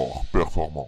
Sport Performance.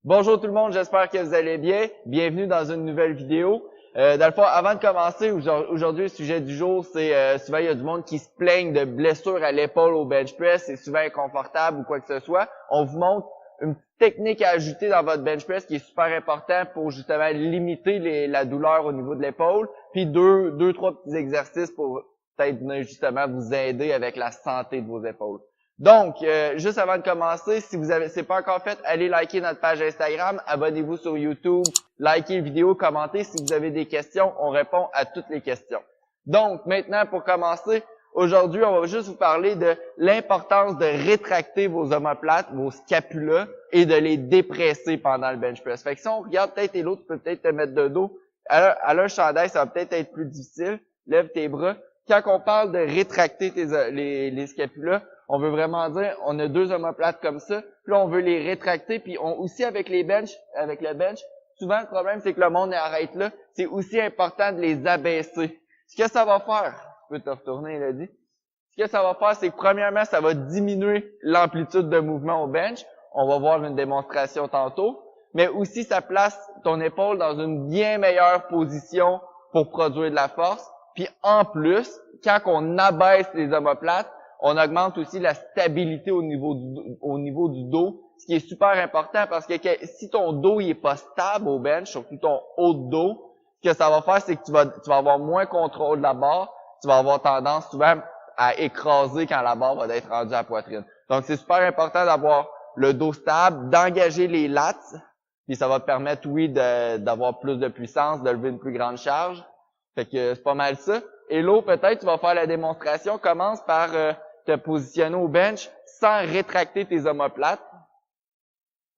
Bonjour tout le monde, j'espère que vous allez bien. Bienvenue dans une nouvelle vidéo. Dans le fond, avant de commencer, aujourd'hui, le sujet du jour, c'est souvent il y a du monde qui se plaigne de blessures à l'épaule au bench press, c'est souvent inconfortable ou quoi que ce soit. On vous montre une petite technique à ajouter dans votre bench press qui est super important pour justement limiter la douleur au niveau de l'épaule. Puis trois petits exercices pour peut-être venir justement vous aider avec la santé de vos épaules. Donc, juste avant de commencer, si vous avez, c'est pas encore fait, allez liker notre page Instagram, abonnez-vous sur YouTube, likez la vidéo, commentez. Si vous avez des questions, on répond à toutes les questions. Donc, maintenant, pour commencer, aujourd'hui, on va juste vous parler de l'importance de rétracter vos omoplates, vos scapulas, et de les dépresser pendant le bench press. Fait que si on regarde peut-être et l'autre, tu peux peut-être te mettre de dos. À l'un chandail, ça va peut-être être plus difficile. Lève tes bras. Quand on parle de rétracter les scapulas, on veut vraiment dire, on a deux omoplates comme ça, puis là, on veut les rétracter, puis aussi avec le bench, souvent le problème, c'est que le monde arrête là. C'est aussi important de les abaisser. Ce que ça va faire, tu peux te retourner, il a dit. Ce que ça va faire, c'est que premièrement, ça va diminuer l'amplitude de mouvement au bench. On va voir une démonstration tantôt. Mais aussi, ça place ton épaule dans une bien meilleure position pour produire de la force. Puis en plus, quand on abaisse les omoplates, on augmente aussi la stabilité au niveau du dos, ce qui est super important parce que si ton dos il est pas stable au bench, surtout ton haut de dos, ce que ça va faire, c'est que tu vas avoir moins contrôle de la barre, tu vas avoir tendance souvent à écraser quand la barre va être rendue à la poitrine. Donc c'est super important d'avoir le dos stable, d'engager les lats, puis ça va te permettre, oui, d'avoir plus de puissance, de lever une plus grande charge. Fait que c'est pas mal ça. Et l'autre, peut-être, tu vas faire la démonstration. Commence par te positionner au bench sans rétracter tes omoplates.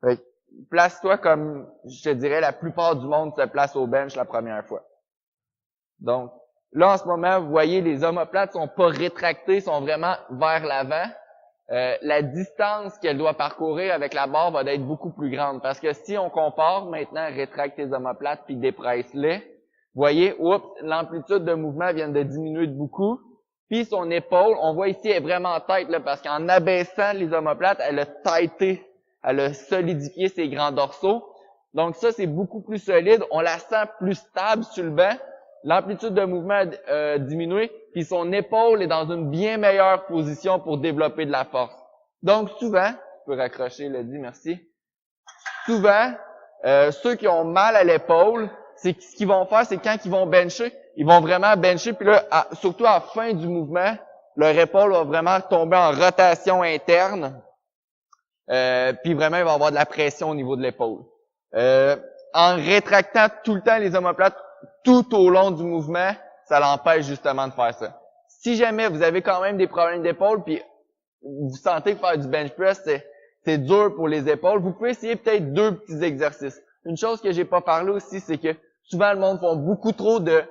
Fait que place-toi comme, je te dirais, la plupart du monde se place au bench la première fois. Donc, là, en ce moment, vous voyez, les omoplates sont pas rétractées, sont vraiment vers l'avant. La distance qu'elle doit parcourir avec la barre va être beaucoup plus grande. Parce que si on compare maintenant, rétracte tes omoplates puis dépresse-les, vous voyez, l'amplitude de mouvement vient de diminuer de beaucoup. Puis son épaule, on voit ici, elle est vraiment tête, là, parce qu'en abaissant les omoplates, elle a tighté, elle a solidifié ses grands dorsaux. Donc ça, c'est beaucoup plus solide. On la sent plus stable sur le banc. L'amplitude de mouvement a diminué. Puis son épaule est dans une bien meilleure position pour développer de la force. Donc souvent, tu peux raccrocher, le dit, merci. Souvent, ceux qui ont mal à l'épaule, c'est ce qu'ils vont faire, c'est quand ils vont bencher, ils vont vraiment bencher, puis là, surtout à la fin du mouvement, leur épaule va vraiment tomber en rotation interne, puis vraiment, il va y avoir de la pression au niveau de l'épaule. En rétractant tout le temps les omoplates tout au long du mouvement, ça l'empêche justement de faire ça. Si jamais vous avez quand même des problèmes d'épaule, puis vous sentez que faire du bench press, c'est dur pour les épaules, vous pouvez essayer peut-être deux petits exercices. Une chose que j'ai pas parlé aussi, c'est que souvent le monde font beaucoup trop de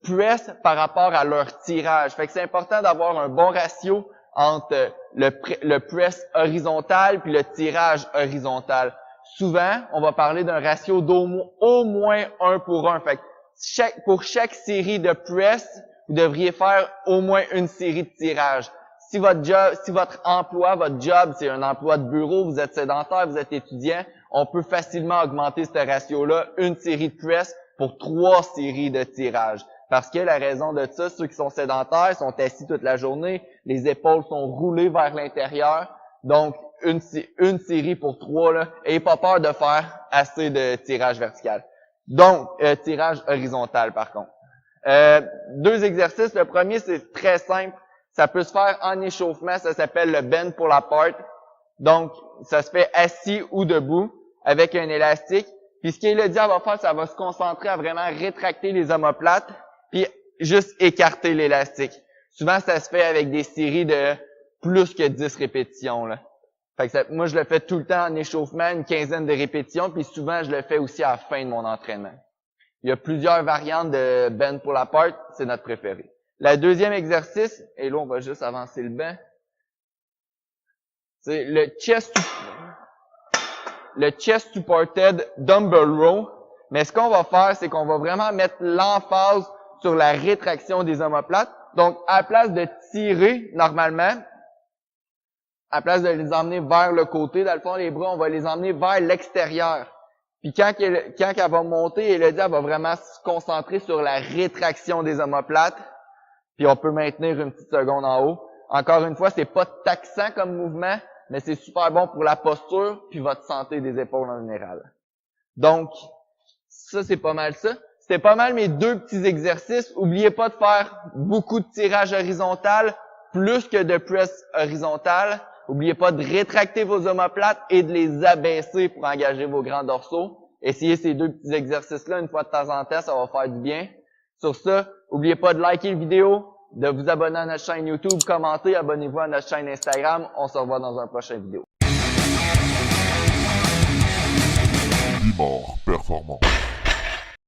press par rapport à leur tirage. Fait que c'est important d'avoir un bon ratio entre le press horizontal puis le tirage horizontal. Souvent, on va parler d'un ratio d'au moins 1 pour 1. Fait que pour chaque série de press, vous devriez faire au moins une série de tirages. Si votre emploi, votre job, c'est un emploi de bureau, vous êtes sédentaire, vous êtes étudiant, on peut facilement augmenter ce ratio-là, une série de press pour 3 séries de tirages. Parce que la raison de ça, ceux qui sont sédentaires sont assis toute la journée, les épaules sont roulées vers l'intérieur. Donc, une série pour 3, là, ayez pas peur de faire assez de tirage vertical. Donc, tirage horizontal par contre. 2 exercices. Le premier, c'est très simple. Ça peut se faire en échauffement. Ça s'appelle le bend pull apart. Donc, ça se fait assis ou debout avec un élastique. Puis ce qu'Élodie va faire, ça va se concentrer à vraiment rétracter les omoplates puis juste écarter l'élastique. Souvent, ça se fait avec des séries de plus que 10 répétitions, là. Fait que moi, je le fais tout le temps en échauffement, une quinzaine de répétitions, puis souvent, je le fais aussi à la fin de mon entraînement. Il y a plusieurs variantes de bend pull apart, c'est notre préféré. Le deuxième exercice, et là, on va juste avancer le banc, c'est le chest supported dumbbell row. Mais ce qu'on va faire, c'est qu'on va vraiment mettre l'emphase sur la rétraction des omoplates. Donc, à la place de tirer, normalement, à place de les emmener vers le côté, dans le fond, les bras, on va les emmener vers l'extérieur. Puis quand elle va monter, Elodie, elle va vraiment se concentrer sur la rétraction des omoplates. Puis on peut maintenir une petite seconde en haut. Encore une fois, c'est pas taxant comme mouvement, mais c'est super bon pour la posture puis votre santé des épaules en général. Donc, ça, c'est pas mal ça. C'était pas mal mes deux petits exercices. Oubliez pas de faire beaucoup de tirage horizontal, plus que de press horizontal. Oubliez pas de rétracter vos omoplates et de les abaisser pour engager vos grands dorsaux. Essayez ces deux petits exercices-là une fois de temps en temps, ça va faire du bien. Sur ça, oubliez pas de liker la vidéo, de vous abonner à notre chaîne YouTube, commenter, abonnez-vous à notre chaîne Instagram. On se revoit dans un prochain vidéo. Bimor Performance.